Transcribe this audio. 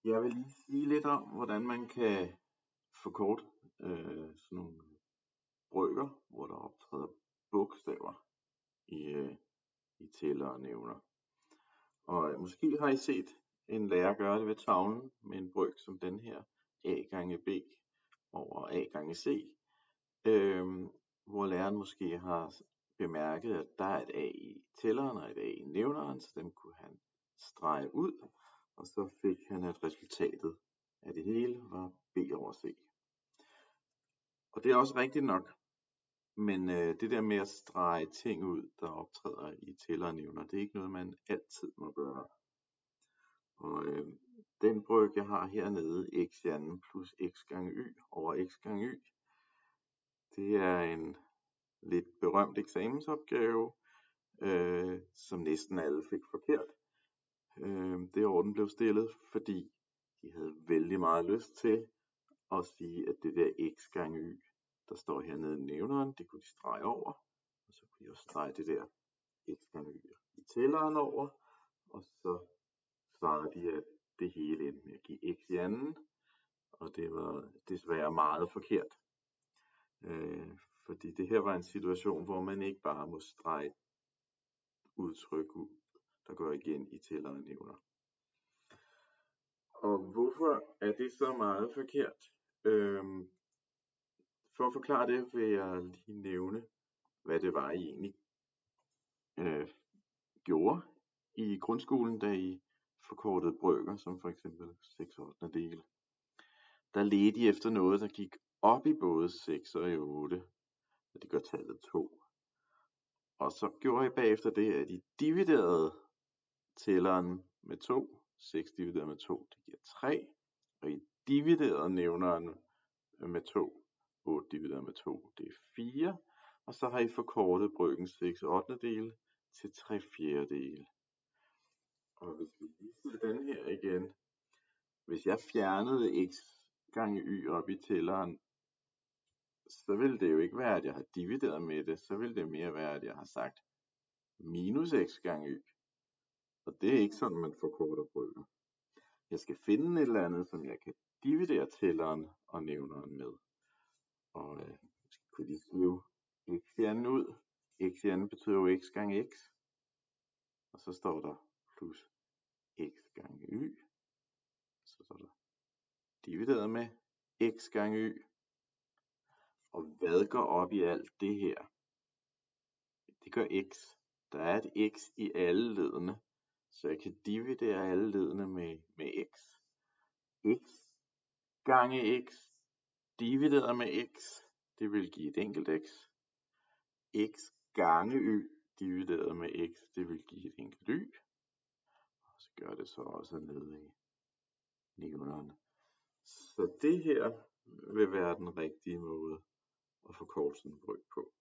Jeg vil lige sige lidt om, hvordan man kan forkorte sådan nogle brøker, hvor der optræder bogstaver i tæller og nævner. Og måske har I set en lærer gøre det ved tavlen med en brøk som den her, a gange b over a gange c, hvor læreren måske har bemærket, at der er et a i tælleren og et a i nævneren, så dem kunne han strege ud, og så fik han, at resultatet af det hele var b over c. Og det er også rigtigt nok, men det der med at strege ting ud, der optræder i tæller og nævner, det er ikke noget, man altid må gøre. Og den brøk, jeg har hernede, x i anden plus x gange y over x gange y, det er en lidt berømt eksamensopgave, som næsten alle fik forkert. Det år den blev stillet, fordi de havde vældig meget lyst til at sige, at det der x gange y, der står hernede i nævneren, det kunne de strege over, og så kunne de også strege det der x gange y i tælleren over, og så svarede de, at det hele endte med at give x i anden, og det var desværre meget forkert. Fordi det her var en situation, hvor man ikke bare må strege udtryk ud, der går igen i tæller og nævner. Og hvorfor er det så meget forkert? For at forklare det, vil jeg lige nævne, hvad det var, I egentlig gjorde i grundskolen, da I forkortede brøker, som for eksempel 6/8 dele. Der ledte I efter noget, der gik op i både 6 og i 8, og det gør tallet 2. Og så gjorde I bagefter det, at I dividerede tælleren med 2. 6 divideret med 2, det giver 3. Og I dividerede nævneren med 2. 8 divideret med 2, det er 4. Og så har I forkortet brøken 6/8 dele til 3/4. Og hvis vi lige ser den her igen. Hvis jeg fjernede x gange y op i tælleren, så ville det jo ikke være, at jeg har divideret med det. Så ville det mere være, at jeg har sagt minus x gange y. Og det er ikke sådan, man forkorter brøker. Jeg skal finde et eller andet, som jeg kan dividere tælleren og nævneren med. Og så kunne de skrive x i anden ud. X i anden betyder jo x gange x. Og så står der plus x gange y. Så står der divideret med x gange y. Og hvad går op i alt det her? Det gør x. Der er et x i alle ledene, så jeg kan dividere alle ledene med x. X gange x divideret med x, det vil give et enkelt x. X gange y divideret med x, det vil give et enkelt y. Og så gør det så også nede i nævneren. Så det her vil være den rigtige måde at forkorte sådan en brøk på.